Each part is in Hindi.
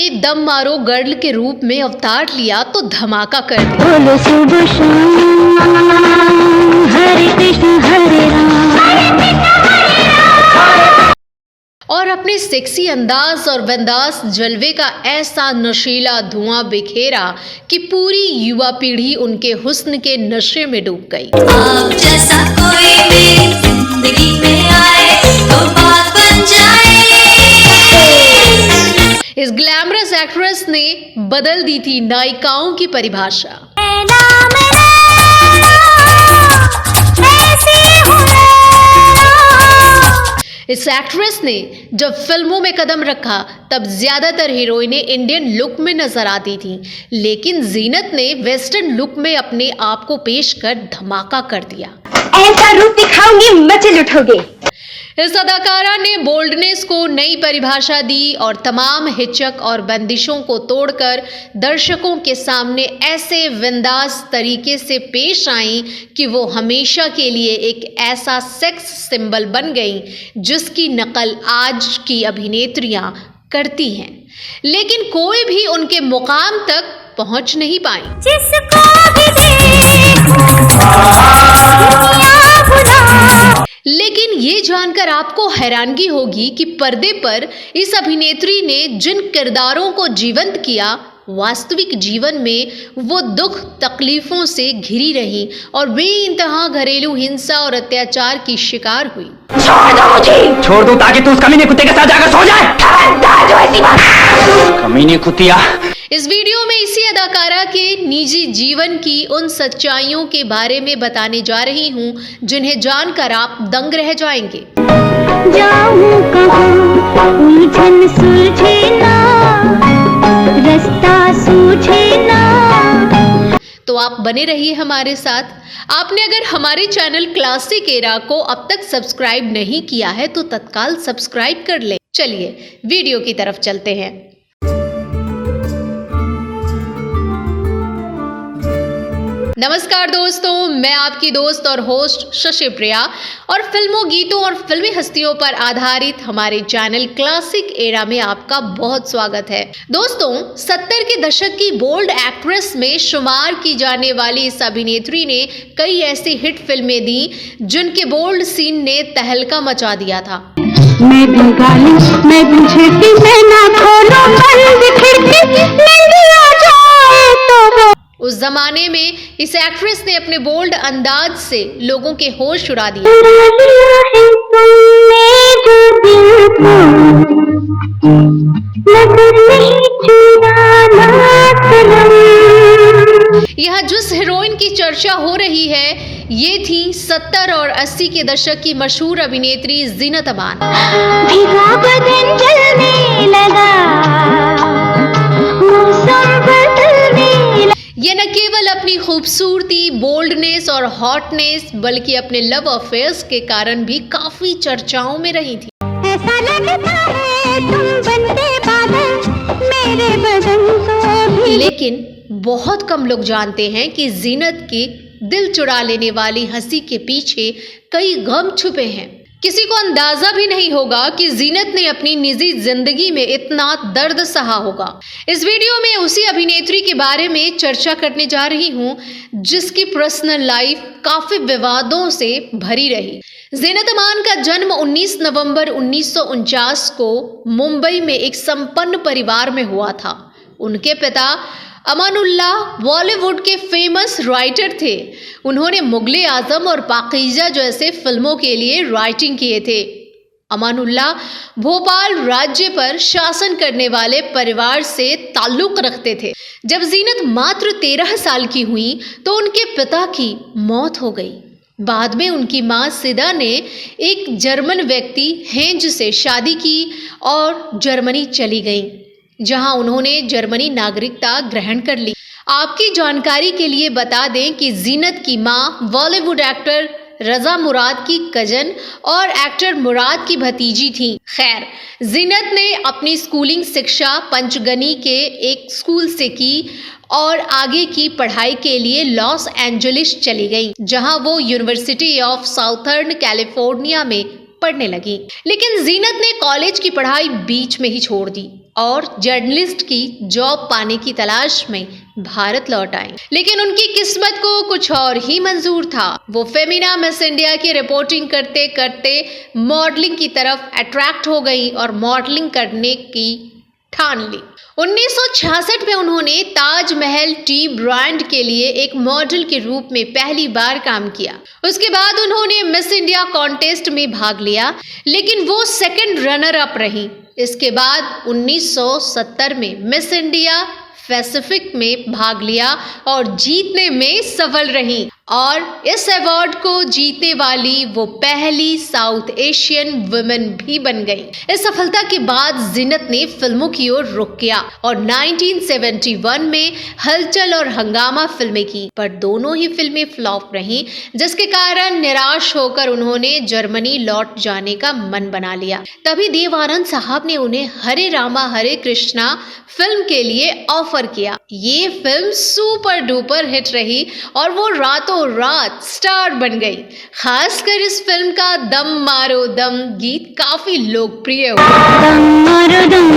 ने दम मारो गर्ल के रूप में अवतार लिया तो धमाका कर दिया। बोलो सुबह शाम हरे कृष्ण हरे राम। और अपने सेक्सी अंदाज और बिंदास जलवे का ऐसा नशीला धुआं बिखेरा कि पूरी युवा पीढ़ी उनके हुस्न के नशे में डूब गई। आप जैसा कोई भी जिंदगी में आए तो बात बन जाए। इस ग्लैमरस एक्ट्रेस ने बदल दी थी नायिकाओं की परिभाषा। इस एक्ट्रेस ने जब फिल्मों में कदम रखा तब ज्यादातर हीरोइनें इंडियन लुक में नजर आती थीं, लेकिन जीनत ने वेस्टर्न लुक में अपने आप को पेश कर धमाका कर दिया। ऐसा रूप दिखाऊंगी मचे उठोगे। इस अदाकारा ने बोल्डनेस को नई परिभाषा दी और तमाम हिचक और बंदिशों को तोड़कर दर्शकों के सामने ऐसे बिंदास तरीके से पेश आई कि वो हमेशा के लिए एक ऐसा सेक्स सिंबल बन गई जिसकी नकल आज की अभिनेत्रियां करती हैं, लेकिन कोई भी उनके मुकाम तक पहुंच नहीं पाई। जिसको भी देखो लेकिन ये जानकर आपको हैरानगी होगी कि पर्दे पर इस अभिनेत्री ने जिन किरदारों को जीवंत किया, वास्तविक जीवन में वो दुख तकलीफों से घिरी रही और बेइंतहा घरेलू हिंसा और अत्याचार की शिकार हुई। छोड़ दो ताकि तू उस कमीने कुत्ते के साथ जाकर सो जाए। कमीने कुतिया। इस वीडियो में इसी अदाकारा के निजी जीवन की उन सच्चाइयों के बारे में बताने जा रही हूँ जिन्हें जानकर आप दंग रह जाएंगे। जाऊं कहाँ उलझन सुलझे ना, रास्ता सूझे ना। तो आप बने रहिए हमारे साथ। आपने अगर हमारे चैनल क्लासिक एरा को अब तक सब्सक्राइब नहीं किया है तो तत्काल सब्सक्राइब कर लें। चलिए वीडियो की तरफ चलते हैं। नमस्कार दोस्तों, मैं आपकी दोस्त और होस्ट शशि प्रिया और फिल्मों, गीतों और फिल्मी हस्तियों पर आधारित हमारे चैनल क्लासिक एरा में आपका बहुत स्वागत है। दोस्तों, 70 के दशक की बोल्ड एक्ट्रेस में शुमार की जाने वाली इस अभिनेत्री ने कई ऐसी हिट फिल्में दी जिनके बोल्ड सीन ने तहलका मचा दिया था। मैं भी गाली, मैं भी झिड़की, मैं ना खोलूं बंद खिड़की, नींद आ जाए तो। उस जमाने में इस एक्ट्रेस ने अपने बोल्ड अंदाज से लोगों के होश उड़ा दिए। यहाँ जिस हीरोइन की चर्चा हो रही है ये थी 70 और 80 के दशक की मशहूर अभिनेत्री जीनत अमान। भीगा बदन जलने लगा, मौसम बदलने लगा। ये न केवल अपनी खूबसूरती, बोल्डनेस और हॉटनेस बल्कि अपने लव अफेयर्स के कारण भी काफी चर्चाओं में रही थी। ऐसा लगता है तुम बनते बादल मेरे बदन को भी। लेकिन बहुत कम लोग जानते हैं कि जीनत की दिल चुरा लेने वाली हंसी के पीछे कई गम छुपे हैं। किसी को अंदाजा भी नहीं होगा कि जीनत ने अपनी निजी जिंदगी में इतना दर्द सहा होगा। इस वीडियो में उसी अभिनेत्री के बारे में चर्चा करने जा रही हूँ जिसकी पर्सनल लाइफ काफी विवादों से भरी रही। जीनत अमान का जन्म 19 नवंबर 1949 को मुंबई में एक संपन्न परिवार में हुआ था। उनके पिता अमानुल्लाह बॉलीवुड के फेमस राइटर थे। उन्होंने मुगले आजम और पाकीजा जैसे फिल्मों के लिए राइटिंग किए थे। अमानुल्लाह भोपाल राज्य पर शासन करने वाले परिवार से ताल्लुक रखते थे। जब जीनत मात्र 13 साल की हुई तो उनके पिता की मौत हो गई। बाद में उनकी मां सिदा ने एक जर्मन व्यक्ति हेंज से शादी की और जर्मनी चली गईं, जहां उन्होंने जर्मनी नागरिकता ग्रहण कर ली। आपकी जानकारी के लिए बता दें कि जीनत की मां बॉलीवुड एक्टर रजा मुराद की कजन और एक्टर मुराद की भतीजी थी। खैर, जीनत ने अपनी स्कूलिंग शिक्षा पंचगनी के एक स्कूल से की और आगे की पढ़ाई के लिए लॉस एंजलिस चली गई, जहां वो यूनिवर्सिटी ऑफ साउथर्न कैलिफोर्निया में पढ़ने लगी। लेकिन जीनत ने कॉलेज की पढ़ाई बीच में ही छोड़ दी और जर्नलिस्ट की जॉब पाने की तलाश में भारत लौट आई। लेकिन उनकी किस्मत को कुछ और ही मंजूर था। वो फेमिना मिस इंडिया की रिपोर्टिंग करते करते मॉडलिंग की तरफ अट्रैक्ट हो गई और मॉडलिंग करने की ठान ली। 1966 में उन्होंने ताजमहल टी ब्रांड के लिए एक मॉडल के रूप में पहली बार काम किया। उसके बाद उन्होंने मिस इंडिया कॉन्टेस्ट में भाग लिया, लेकिन वो सेकंड रनर अप रही। इसके बाद 1970 में मिस इंडिया पैसिफिक में भाग लिया और जीतने में सफल रही और इस अवार्ड को जीतने वाली वो पहली साउथ एशियन वुमेन भी बन गई। इस सफलता के बाद जीनत ने फिल्मों की ओर रुख किया और 1971 में हलचल और हंगामा फिल्में की, पर दोनों ही फिल्में फ्लॉप रहीं, जिसके कारण निराश होकर उन्होंने जर्मनी लौट जाने का मन बना लिया। तभी देव आनंद साहब ने उन्हें हरे रामा हरे कृष्णा फिल्म के लिए ऑफर किया। ये फिल्म सुपर डुपर हिट रही और वो रातों रात स्टार बन गई। खासकर इस फिल्म का दम मारो दम गीत काफी लोकप्रिय हुआ। दम मारो दम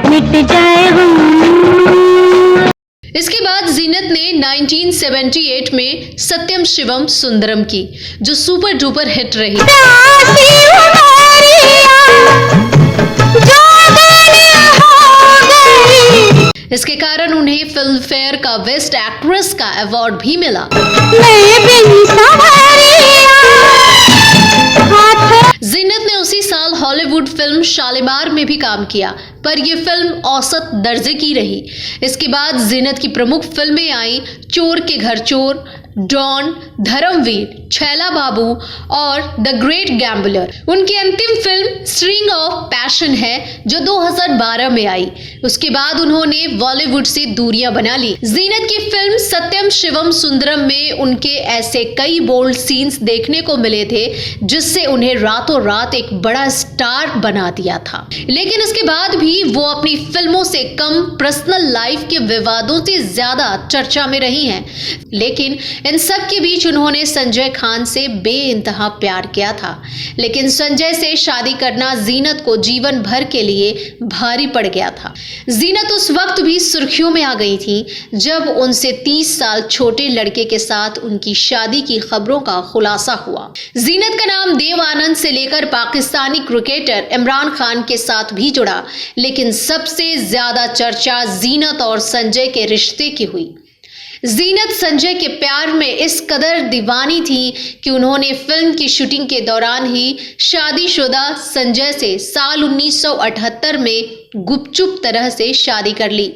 मिट जाए हम। इसके बाद जीनत ने 1978 में सत्यम शिवम सुंदरम की, जो सुपर डुपर हिट रही। इसके कारण उन्हें फिल्म फेयर का बेस्ट एक्ट्रेस का अवार्ड भी मिला। जीनत ने उसी साल हॉलीवुड फिल्म शालीमार में भी काम किया, पर यह फिल्म औसत दर्जे की रही। इसके बाद जीनत की प्रमुख फिल्में आई चोर के घर चोर, डॉन, धर्मवीर, छैला बाबू और द ग्रेट गैम्बलर। उनकी अंतिम फिल्म स्ट्रिंग ऑफ पैशन है, जो 2012 में आई। उसके बाद उन्होंने बॉलीवुड से दूरियां बना ली। जीनत की फिल्म सत्यम शिवम सुंदरम में उनके ऐसे कई बोल्ड सीन्स देखने को मिले थे, जिससे उन्हें रातों रात एक बड़ा स्टार बना दिया था। लेकिन इसके बाद भी वो अपनी फिल्मों से कम पर्सनल लाइफ के विवादों से ज्यादा चर्चा में रही हैं। लेकिन इन सब के बीच उन्होंने संजय खान से बेइंतहा प्यार किया था। लेकिन संजय से शादी करना जीनत को जीवन भर के लिए भारी पड़ गया था। जीनत उस वक्त भी सुर्खियों में आ गई थी जब उनसे 30 साल छोटे लड़के के साथ उनकी शादी की खबरों का खुलासा हुआ। जीनत का नाम देव आनंद से लेकर पाकिस्तानी क्रिकेटर इमरान खान के साथ भी जुड़ा, लेकिन सबसे ज्यादा चर्चा जीनत और संजय के रिश्ते की हुई। जीनत संजय के प्यार में इस कदर दीवानी थी कि उन्होंने फिल्म की शूटिंग के दौरान ही शादीशुदा संजय से साल 1978 में गुपचुप तरह से शादी कर ली।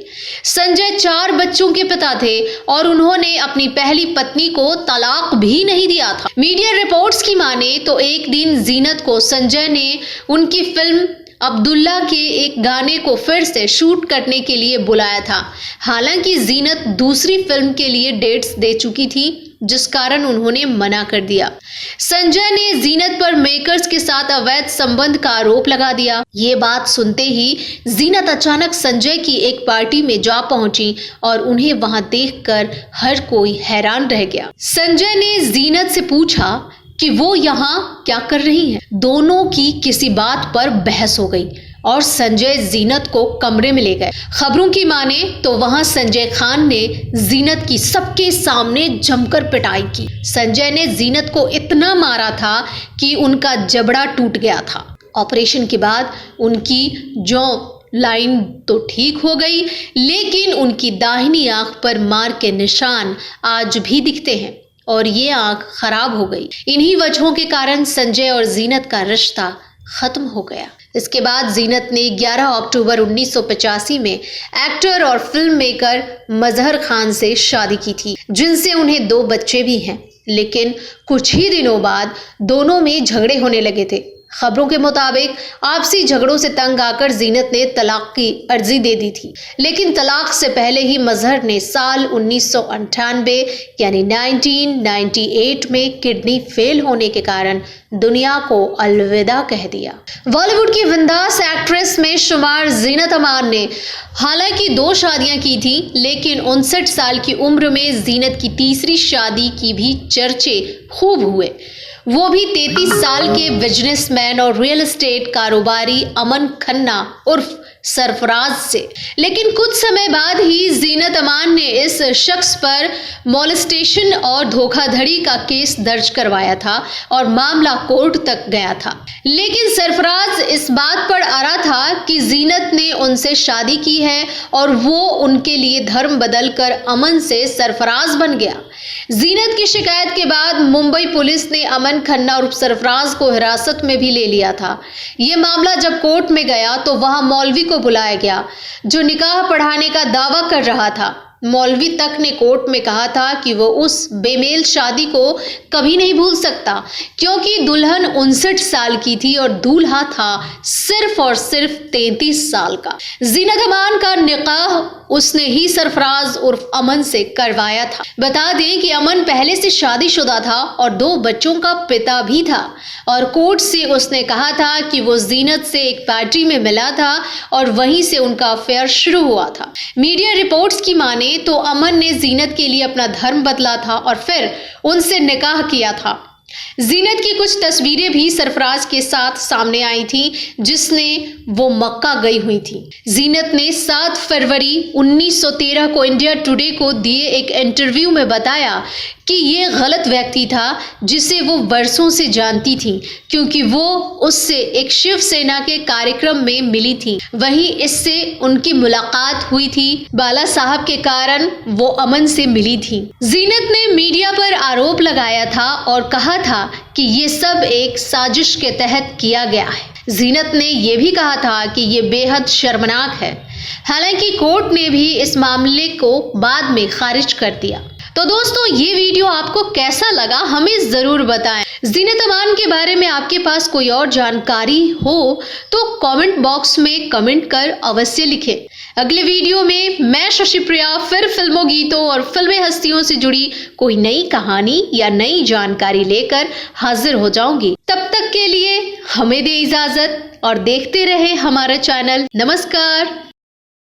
संजय 4 बच्चों के पिता थे और उन्होंने अपनी पहली पत्नी को तलाक भी नहीं दिया था। मीडिया रिपोर्ट्स की माने तो एक दिन जीनत को संजय ने उनकी फिल्म अब्दुल्ला के एक गाने को फिर से शूट करने के लिए बुलाया था। हालांकि जीनत दूसरी फिल्म के लिए डेट्स दे चुकी थी, जिस कारण उन्होंने मना कर दिया। संजय ने जीनत पर मेकर्स के साथ अवैध संबंध का आरोप लगा दिया। ये बात सुनते ही जीनत अचानक संजय की एक पार्टी में जा पहुंची और उन्हें वहां देखकर हर कोई हैरान रह गया। संजय ने जीनत से पूछा कि वो यहाँ क्या कर रही हैं। दोनों की किसी बात पर बहस हो गई और संजय जीनत को कमरे में ले गए। खबरों की माने तो वहां संजय खान ने जीनत की सबके सामने जमकर पिटाई की। संजय ने जीनत को इतना मारा था कि उनका जबड़ा टूट गया था। ऑपरेशन के बाद उनकी जॉ लाइन तो ठीक हो गई, लेकिन उनकी दाहिनी आंख पर मार के निशान आज भी दिखते हैं और ये आंख खराब हो गई। इन्हीं वजहों के कारण संजय और जीनत का रिश्ता खत्म हो गया। इसके बाद जीनत ने 11 अक्टूबर 1985 में एक्टर और फिल्म मेकर मजहर खान से शादी की थी, जिनसे उन्हें 2 बच्चे भी हैं। लेकिन कुछ ही दिनों बाद दोनों में झगड़े होने लगे थे। खबरों के मुताबिक आपसी झगड़ों से तंग आकर जीनत ने तलाक की अर्जी दे दी थी। लेकिन तलाक से पहले ही मजहर ने साल 1998 यानी 1998 में किडनी फेल होने के कारण दुनिया को अलविदा कह दिया। बॉलीवुड की बिंदास एक्ट्रेस में शुमार जीनत अमान ने हालांकि 2 शादियां की थी, लेकिन 59 साल की उम्र में जीनत की तीसरी शादी की भी चर्चे खूब हुए। वो भी 33 साल के बिजनेसमैन और रियल एस्टेट कारोबारी अमन खन्ना उर्फ सरफराज से। लेकिन कुछ समय बाद ही जीनत अमान ने इस शख्स पर मॉलेस्टेशन और धोखाधड़ी का केस दर्ज करवाया था और मामला कोर्ट तक गया था। लेकिन सरफराज इस बात पर अड़ा था कि जीनत ने उनसे शादी की है और वो उनके लिए धर्म बदलकर अमन से सरफराज बन गया। जीनत की शिकायत के बाद मुंबई पुलिस ने अमन खन्ना और सरफराज को हिरासत में भी ले लिया था। ये मामला जब कोर्ट में गया तो वहां मौलवी को बुलाया गया जो निकाह पढ़ाने का दावा कर रहा था। मौलवी तक ने कोर्ट में कहा था कि वो उस बेमेल शादी को कभी नहीं भूल सकता क्योंकि दुल्हन 59 साल की थी और दूल्हा था सिर्फ और सिर्फ 33 साल का। जीनत अमान का निकाह उसने ही सरफराज उर्फ अमन से करवाया था। बता दें कि अमन पहले से शादीशुदा था और 2 बच्चों का पिता भी था और कोर्ट से उसने कहा था कि वो जीनत से एक पार्टी में मिला था और वहीं से उनका अफेयर शुरू हुआ था। मीडिया रिपोर्ट्स की माने तो अमन ने जीनत के लिए अपना धर्म बदला था और फिर उनसे निकाह किया था। जीनत की कुछ तस्वीरें भी सरफराज के साथ सामने आई थी जिसने वो मक्का गई हुई थी। जीनत ने 7 फरवरी 1913 को इंडिया टुडे को दिए एक इंटरव्यू में बताया कि ये गलत व्यक्ति था जिसे वो बरसों से जानती थी क्योंकि वो उससे एक शिवसेना के कार्यक्रम में मिली थी। वहीं इससे उनकी मुलाकात हुई थी। बाला साहब के कारण वो अमन से मिली थी। जीनत ने मीडिया पर आरोप लगाया था और कहा था कि ये सब एक साजिश के तहत किया गया है। जीनत ने यह भी कहा था कि ये बेहद शर्मनाक है। हालांकि कोर्ट ने भी इस मामले को बाद में खारिज कर दिया। तो दोस्तों, ये वीडियो आपको कैसा लगा हमें जरूर बताएं। जीनत अमान के बारे में आपके पास कोई और जानकारी हो तो कमेंट बॉक्स में कमेंट कर अवश्य लिखें। अगले वीडियो में मैं शशि प्रिया फिर फिल्मों, गीतों और फिल्मी हस्तियों से जुड़ी कोई नई कहानी या नई जानकारी लेकर हाजिर हो जाऊंगी। तब तक के लिए हमें दे इजाजत और देखते रहे हमारा चैनल। नमस्कार।